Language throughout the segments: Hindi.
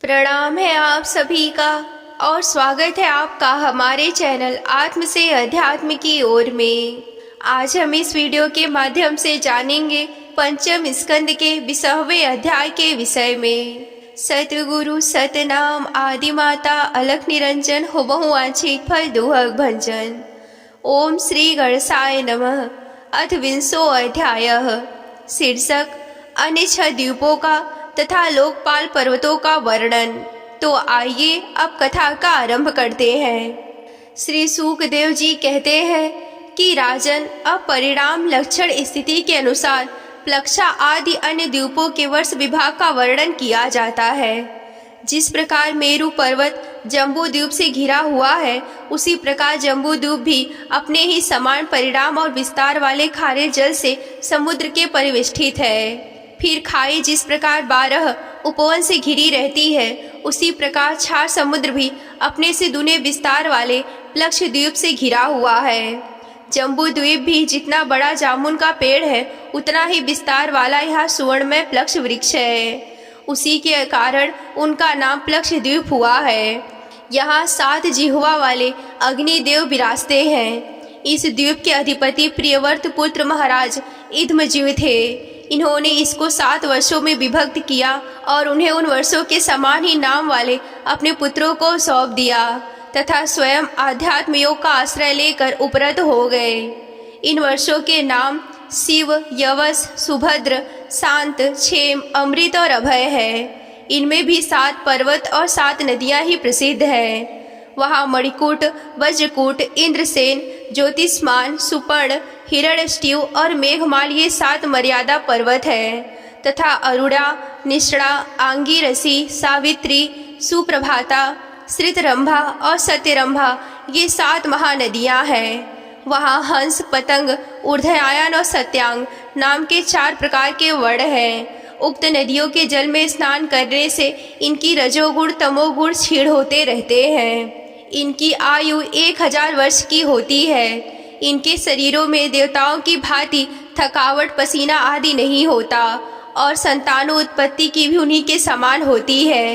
प्रणाम है आप सभी का और स्वागत है आपका हमारे चैनल आत्म से अध्यात्म की ओर में। आज हम इस वीडियो के माध्यम से जानेंगे पंचम स्कंद के 20वें अध्याय के विषय में। सतगुरु सतनाम आदि माता अलख निरंजन हो बहुआंछित फल दुहक भंजन। ओम श्री गणेशाय नमः। अथ 20वां अध्यायः। शीर्षक अन्य 6 द्वीपों का तथा लोकपाल पर्वतों का वर्णन। तो आइए अब कथा का आरंभ करते हैं। श्री सूकदेव जी कहते हैं कि राजन, अब परिणाम लक्षण स्थिति के अनुसार प्लक्षा आदि अन्य द्वीपों के वर्ष विभाग का वर्णन किया जाता है। जिस प्रकार मेरु पर्वत जम्बू द्वीप से घिरा हुआ है, उसी प्रकार जम्बू द्वीप भी अपने ही समान परिणाम और विस्तार वाले खारे जल से समुद्र के परिवेष्टित है। फिर खाई जिस प्रकार 12 उपवन से घिरी रहती है, उसी प्रकार 4 समुद्र भी अपने से दुने विस्तार वाले प्लक्ष द्वीप से घिरा हुआ है। जम्बू द्वीप भी जितना बड़ा जामुन का पेड़ है, उतना ही विस्तार वाला यह सुवर्णमय प्लक्ष वृक्ष है। उसी के कारण उनका नाम प्लक्ष द्वीप हुआ है। यहाँ 7 जिह्वा वाले अग्निदेव विराजते हैं। इस द्वीप के अधिपति प्रियव्रत पुत्र महाराज इदमजीव थे। इन्होंने इसको 7 वर्षों में विभक्त किया और उन्हें उन वर्षों के समान ही नाम वाले अपने पुत्रों को सौंप दिया तथा स्वयं आध्यात्म योग का आश्रय लेकर उपरत हो गए। इन वर्षों के नाम शिव, यवस, सुभद्र, शांत, क्षेम, अमृत और अभय है। इनमें भी 7 पर्वत और 7 नदियां ही प्रसिद्ध हैं। वहाँ मणिकूट, वज्रकूट, इंद्रसेन, ज्योतिष्मान, सुपर्ण, हिरण्यष्टि और मेघमाल ये 7 मर्यादा पर्वत हैं तथा अरुणा, निष्णा, आंगीरसी, सावित्री, सुप्रभाता, श्रितरंभा और सत्यरंभा ये 7 महानदियाँ हैं। वहाँ हंस, पतंग, ऊर्ध्वयान और सत्यांग नाम के 4 प्रकार के वर्ण हैं। उक्त नदियों के जल में स्नान करने से इनकी रजोगुण तमोगुण क्षीण होते रहते हैं। इनकी आयु 1000 वर्ष की होती है। इनके शरीरों में देवताओं की भांति थकावट, पसीना आदि नहीं होता और संतानोत्पत्ति की भी उन्हीं के समान होती है।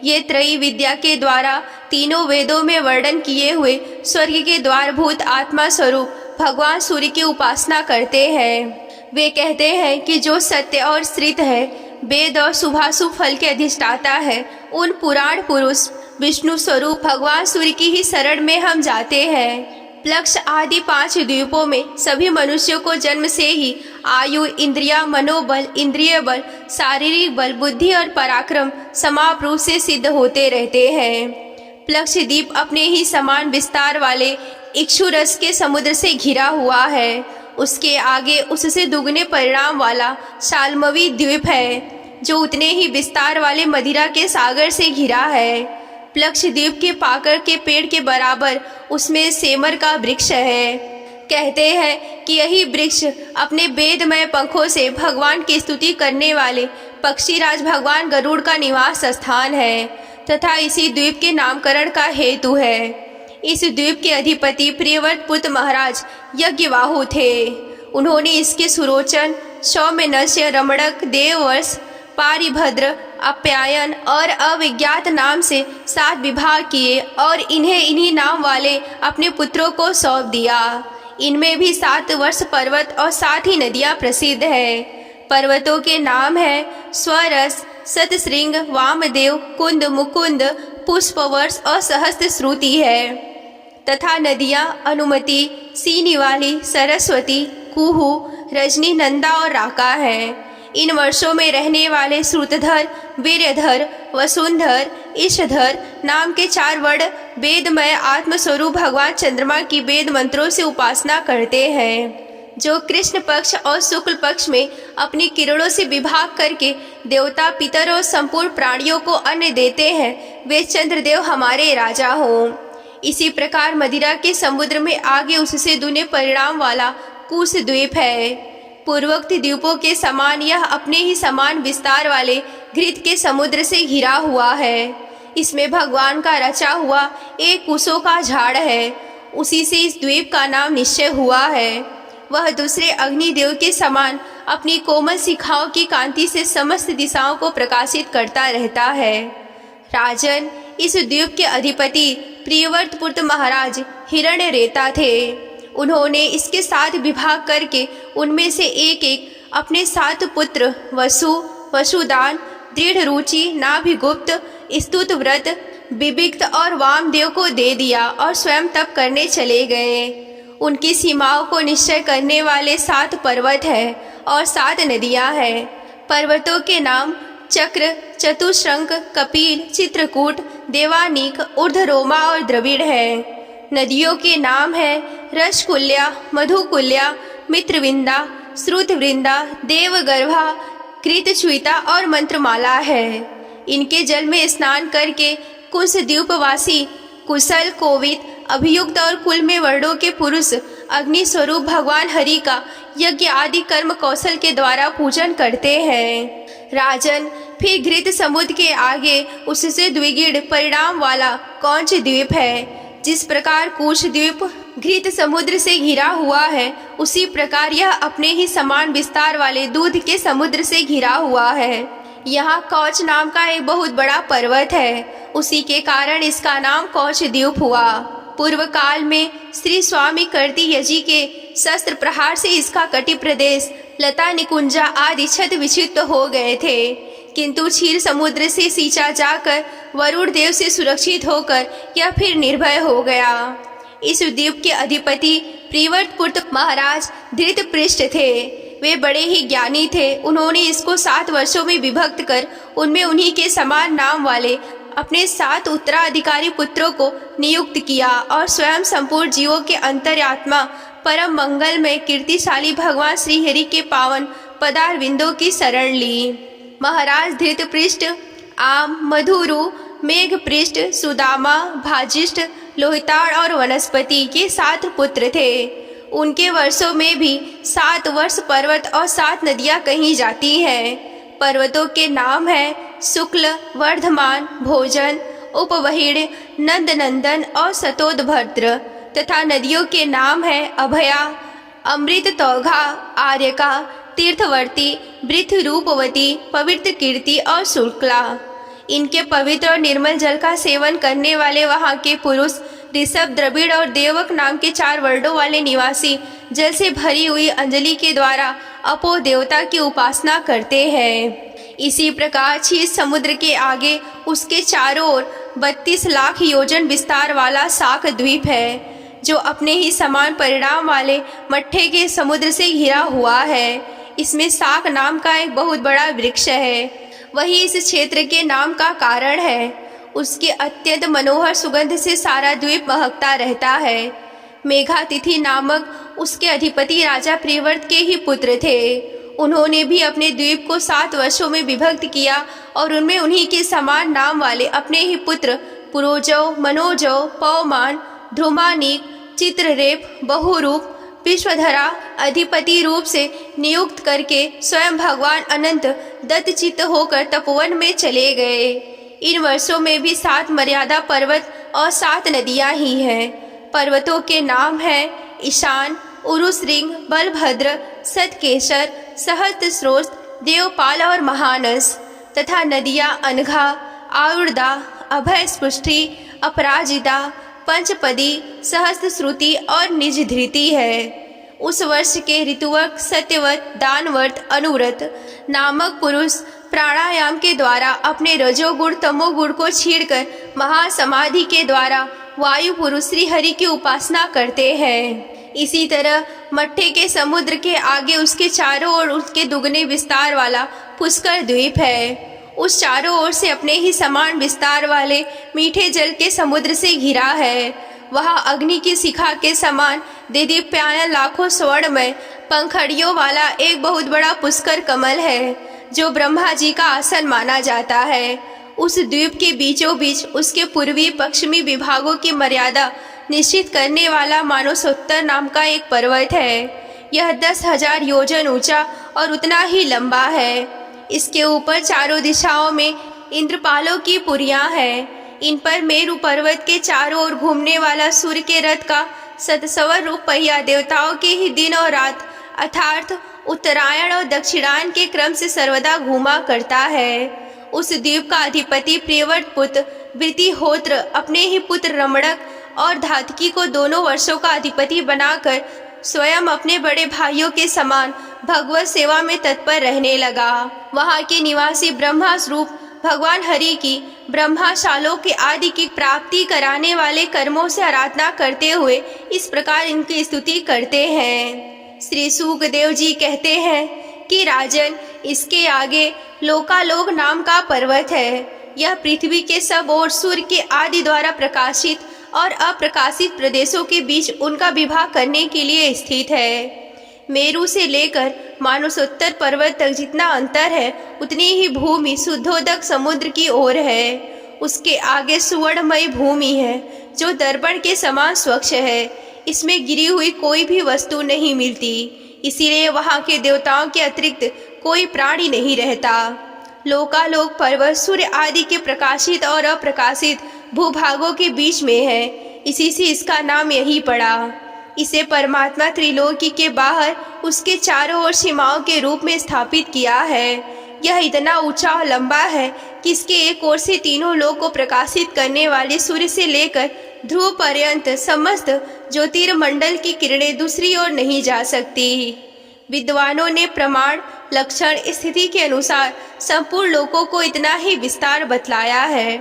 ये त्रयी विद्या के द्वारा तीनों वेदों में वर्णन किए हुए स्वर्ग के द्वारभूत आत्मा स्वरूप भगवान सूर्य की उपासना करते हैं। वे कहते हैं कि जो सत्य और श्रित है, वेद और शुभाशुभ फल के अधिष्ठाता है, उन पुराण पुरुष विष्णु स्वरूप भगवान सूर्य की ही शरण में हम जाते हैं। प्लक्ष आदि 5 द्वीपों में सभी मनुष्यों को जन्म से ही आयु, इंद्रिया, मनोबल, इंद्रिय बल, शारीरिक बल, बुद्धि और पराक्रम समाप रूप से सिद्ध होते रहते हैं। प्लक्ष द्वीप अपने ही समान विस्तार वाले इक्षुरस के समुद्र से घिरा हुआ है। उसके आगे उससे दुगने परिणाम वाला शाल्मवी द्वीप है, जो उतने ही विस्तार वाले मदिरा के सागर से घिरा है। प्लक्ष द्वीप के पाकर के पेड़ के बराबर उसमें सेमर का वृक्ष है। कहते हैं कि यही वृक्ष अपने वेदमय पंखों से भगवान की स्तुति करने वाले पक्षीराज भगवान गरुड़ का निवास स्थान है तथा इसी द्वीप के नामकरण का हेतु है। इस द्वीप के अधिपति प्रियव्रत पुत्र महाराज यज्ञवाहु थे। उन्होंने इसके सुरोचन, सौम्यनस्य, रमणक, देववर्ष, पारिभद्र, अप्यायन और अविज्ञात नाम से 7 विभाग किए और इन्हें इन्हीं नाम वाले अपने पुत्रों को सौंप दिया। इनमें भी 7 वर्ष पर्वत और 7 ही नदियाँ प्रसिद्ध हैं। पर्वतों के नाम हैं स्वरस, सतश्रृंग, वामदेव, कुंद, मुकुंद, पुष्पवर्ष और सहस्त्र श्रुति है तथा नदियाँ अनुमति, सीनीवाली, सरस्वती, कुहू, रजनी, नंदा और राका हैं। इन वर्षों में रहने वाले श्रुतधर, वीर्यधर, वसुंधर, ईशधर नाम के 4 वर्ण वेदमय आत्मस्वरूप भगवान चंद्रमा की वेद मंत्रों से उपासना करते हैं, जो कृष्ण पक्ष और शुक्ल पक्ष में अपनी किरणों से विभाग करके देवता, पितर और संपूर्ण प्राणियों को अन्न देते हैं। वे चंद्रदेव हमारे राजा हों। इसी प्रकार मदिरा के समुद्र में आगे उससे दुने परिणाम वाला कुश द्वीप है। पूर्वोक्त द्वीपों के समान यह अपने ही समान विस्तार वाले घृत के समुद्र से घिरा हुआ है। इसमें भगवान का रचा हुआ एक कुशों का झाड़ है। उसी से इस द्वीप का नाम निश्चय हुआ है। वह दूसरे अग्निदेव के समान अपनी कोमल शिखाओं की कांति से समस्त दिशाओं को प्रकाशित करता रहता है। राजन, इस द्वीप के अधिपति प्रियव्रत महाराज हिरण्यरेता थे। उन्होंने इसके 7 विभाग करके उनमें से एक एक अपने 7 पुत्र वसु, वसुदान, दृढ़ रुचि, नाभिगुप्त, स्तुतव्रत, विविक्त और वामदेव को दे दिया और स्वयं तप करने चले गए। उनकी सीमाओं को निश्चय करने वाले 7 पर्वत हैं और 7 नदियां हैं। पर्वतों के नाम चक्र, चतुश्रंक, कपिल, चित्रकूट, देवानीक, ऊर्ध्वरोमा और द्रविड़ है। नदियों के नाम है रसकुल्या, मधुकुल्या, मित्रविंदा, श्रुतवृंदा, देवगर्भा, कृतच्युता और मंत्रमाला है। इनके जल में स्नान करके कुश द्वीपवासी कुशल, कोविद, अभियुक्त और कुल में वर्णों के पुरुष अग्नि स्वरूप भगवान हरि का यज्ञ आदि कर्म कौशल के द्वारा पूजन करते हैं। राजन, फिर घृत समुद्र के आगे उससे द्विगिड़ परिणाम वाला कौंच द्वीप है। जिस प्रकार कुश द्वीप घृत समुद्र से घिरा हुआ है, उसी प्रकार यह अपने ही समान विस्तार वाले दूध के समुद्र से घिरा हुआ है। यहाँ कौच नाम का एक बहुत बड़ा पर्वत है, उसी के कारण इसका नाम कौच द्वीप हुआ। पूर्व काल में श्री स्वामी कर्ति यजी के शस्त्र प्रहार से इसका कटि प्रदेश, लता निकुंजा आदि क्षत विक्षिप्त हो गए थे, किंतु क्षीर समुद्र से सींचा जाकर वरुण देव से सुरक्षित होकर यह फिर निर्भय हो गया। इस द्वीप के अधिपति प्रियव्रत महाराज धृतपृष्ठ थे। वे बड़े ही ज्ञानी थे। उन्होंने इसको 7 वर्षों में विभक्त कर उनमें उन्हीं के समान नाम वाले अपने 7 उत्तराधिकारी पुत्रों को नियुक्त किया और स्वयं संपूर्ण जीवों के अंतर्यात्मा परम मंगल में कीर्तिशाली भगवान श्रीहरि के पावन पदारविंदों की शरण ली। महाराज धृतपृष्ठ आम, मधुरु, मेघपृष्ठ, सुदामा, भाजिष्ठ, लोहिताड़ और वनस्पति के 7 पुत्र थे। उनके वर्षों में भी 7 वर्ष पर्वत और 7 नदियां कही जाती हैं। पर्वतों के नाम है शुक्ल, वर्धमान, भोजन, उपवहिड़, नंदनंदन और सतोदभद्र तथा नदियों के नाम है अभया, अमृत तौघा, आर्यका, तीर्थवर्ती, वृथ रूपवती, पवित्र कीर्ति और शुक्ला। इनके पवित्र और निर्मल जल का सेवन करने वाले वहाँ के पुरुष ऋषभ, द्रविड़ और देवक नाम के 4 वर्णों वाले निवासी जल से भरी हुई अंजलि के द्वारा अपो देवता की उपासना करते हैं। इसी प्रकार क्षीर समुद्र के आगे उसके चारों ओर 32 लाख योजन विस्तार वाला शाक द्वीप है, जो अपने ही समान परिणाम वाले मट्ठे के समुद्र से घिरा हुआ है। इसमें शाक नाम का एक बहुत बड़ा वृक्ष है, वही इस क्षेत्र के नाम का कारण है। उसके अत्यंत मनोहर सुगंध से सारा द्वीप महकता रहता है। मेघातिथि नामक उसके अधिपति राजा प्रियव्रत के ही पुत्र थे। उन्होंने भी अपने द्वीप को 7 वर्षों में विभक्त किया और उनमें उन्हीं के समान नाम वाले अपने ही पुत्र पुरोजव, मनोजव, पवमान, ध्रुमानीक, चित्ररेप, बहुरूप, विश्वधरा अधिपति रूप से नियुक्त करके स्वयं भगवान अनंत दत्तचित्त होकर तपोवन में चले गए। इन वर्षों में भी 7 मर्यादा पर्वत और 7 नदियां ही हैं। पर्वतों के नाम हैं ईशान, उरुश्रृंग, बलभद्र, सतकेशर, सहस्त्रस्रोत, देवपाल और महानस तथा नदियां अनघा, आयुर्दा, अभय स्पृष्टि, अपराजिता, पंचपदी, सहस्त्रश्रुति और निजधृति है। उस वर्ष के ऋतुवक, सत्यवत, दानवर्त, अनुव्रत नामक पुरुष प्राणायाम के द्वारा अपने रजोगुण तमोगुण को छीड़कर महासमाधि के द्वारा वायु पुरुष श्री हरि की उपासना करते हैं। इसी तरह मट्ठे के समुद्र के आगे उसके चारों ओर उसके दुगने विस्तार वाला पुष्कर द्वीप है। उस चारों ओर से अपने ही समान विस्तार वाले मीठे जल के समुद्र से घिरा है। वहाँ अग्नि की शिखा के समान देदीप्यमान लाखों स्वर्ण में पंखड़ियों वाला एक बहुत बड़ा पुष्कर कमल है, जो ब्रह्मा जी का आसन माना जाता है। उस द्वीप के बीचों बीच उसके पूर्वी पश्चिमी विभागों की मर्यादा निश्चित करने वाला मानसोत्तर नाम का एक पर्वत है। यह 10,000 योजन ऊंचा और उतना ही लंबा है। इसके ऊपर चारों दिशाओं में इंद्रपालों की पुरियां हैं। इन पर मेरु पर्वत के चारों ओर घूमने वाला सूर्य के रथ का 700 रूप पहिया देवताओं के ही दिन और रात अर्थात उत्तरायण और दक्षिणायन के क्रम से सर्वदा घूमा करता है। उस द्वीप का अधिपति प्रियव्रत पुत्र वृतिहोत्र अपने ही पुत्र रमणक और धातकी को दोनों वर्षों का अधिपति बनाकर स्वयं अपने बड़े भाइयों के समान भगवत सेवा में तत्पर रहने लगा। वहाँ के निवासी ब्रह्मा स्वरूप भगवान हरि की ब्रह्माशालों के आदि की प्राप्ति कराने वाले कर्मों से आराधना करते हुए इस प्रकार इनकी स्तुति करते हैं। श्री सुखदेव जी कहते हैं कि राजन, इसके आगे लोकालोक नाम का पर्वत है। यह पृथ्वी के सब ओर सूर्य के आदि द्वारा प्रकाशित और अप्रकाशित प्रदेशों के बीच उनका विभाग करने के लिए स्थित है। मेरु से लेकर मानसोत्तर पर्वत तक जितना अंतर है उतनी ही भूमि शुद्धोदक समुद्र की ओर है। उसके आगे सुवर्णमयी भूमि है जो दर्पण के समान स्वच्छ है। इसमें गिरी हुई कोई भी वस्तु नहीं मिलती, इसीलिए वहाँ के देवताओं के अतिरिक्त कोई प्राणी नहीं रहता। लोकालोक पर्वत सूर्य आदि के प्रकाशित और अप्रकाशित भूभागों के बीच में है, इसी से इसका नाम यही पड़ा। इसे परमात्मा त्रिलोकी के बाहर उसके चारों ओर सीमाओं के रूप में स्थापित किया है। यह इतना ऊंचा और लंबा है कि इसके एक ओर से तीनों लोक को प्रकाशित करने वाले सूर्य से लेकर ध्रुव पर्यंत समस्त ज्योतिर्मंडल की किरणें दूसरी ओर नहीं जा सकती। विद्वानों ने प्रमाण, लक्षण, स्थिति के अनुसार संपूर्ण लोकों को इतना ही विस्तार बतलाया है।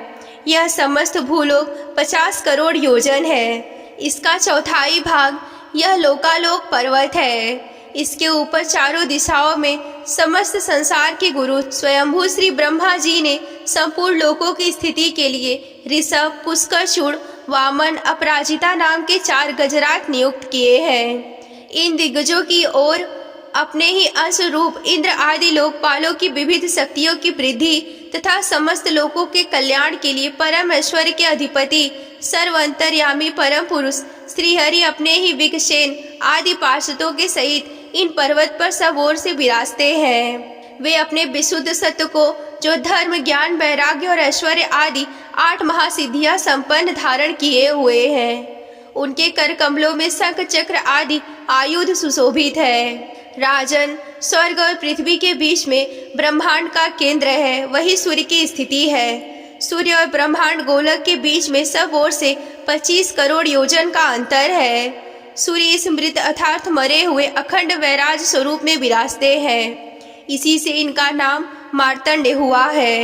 यह समस्त भूलोक 50 करोड़ योजन है। इसका चौथाई भाग यह लोकालोक पर्वत है। इसके ऊपर चारों दिशाओं में समस्त संसार के गुरु स्वयंभू श्री ब्रह्मा जी ने संपूर्ण लोकों की स्थिति के लिए ऋषभ, पुष्करचूड़, वामन, अपराजिता नाम के 4 गजराट नियुक्त किए हैं। इन दिग्गजों की ओर अपने ही अंश रूप इंद्र आदि लोकपालों की विविध शक्तियों की वृद्धि तथा समस्त लोकों के कल्याण के लिए परम ऐश्वर्य के अधिपति सर्वंतर्यामी परम पुरुष श्रीहरि अपने ही विघसेन आदि पार्षदों के सहित इन पर्वत पर सब ओर से विराजते हैं। वे अपने विशुद्ध सत्व को, जो धर्म, ज्ञान, वैराग्य और ऐश्वर्य आदि 8 महासिद्धियां संपन्न धारण किए हुए हैं। उनके कर कमलों में शंख, चक्र आदि आयुध सुशोभित है। राजन, स्वर्ग और पृथ्वी के बीच में ब्रह्मांड का केंद्र है, वही सूर्य की स्थिति है। सूर्य और ब्रह्मांड गोलक के बीच में सब ओर से 25 करोड़ योजन का अंतर है। सूर्य इस मृत अर्थात मरे हुए अखंड वैराज स्वरूप में विराजते हैं। इसी से इनका नाम मार्तंड हुआ है।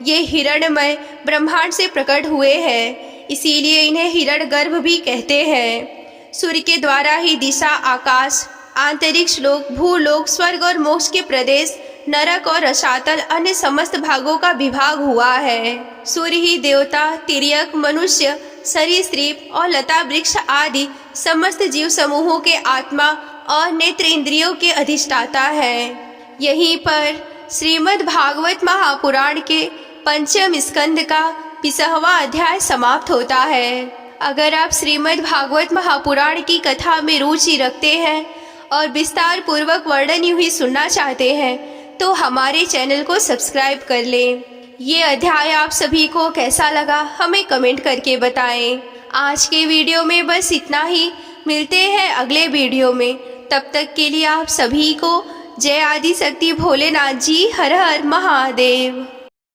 ये हिरण्यमय ब्रह्मांड से प्रकट हुए हैं, इसीलिए इन्हें हिरण्यगर्भ भी कहते हैं। सूर्य के द्वारा ही दिशा, आकाश, अंतरिक्ष लोक, भूलोक, स्वर्ग और मोक्ष के प्रदेश, नरक और रसातल अन्य समस्त भागों का विभाग हुआ है। सूर्य ही देवता, तिर्यक, मनुष्य, सरीसृप और लता वृक्ष आदि समस्त जीव समूहों के आत्मा और नेत्र इंद्रियों के अधिष्ठाता है। यहीं पर श्रीमद् भागवत महापुराण के 5वें स्कंद का 20वां अध्याय समाप्त होता है। अगर आप श्रीमद् भागवत महापुराण की कथा में रुचि रखते हैं और विस्तार पूर्वक वर्णन यूं ही सुनना चाहते हैं तो हमारे चैनल को सब्सक्राइब कर लें। ये अध्याय आप सभी को कैसा लगा हमें कमेंट करके बताएं। आज के वीडियो में बस इतना ही। मिलते हैं अगले वीडियो में। तब तक के लिए आप सभी को जय आदि शक्ति भोलेनाथ जी। हर हर महादेव।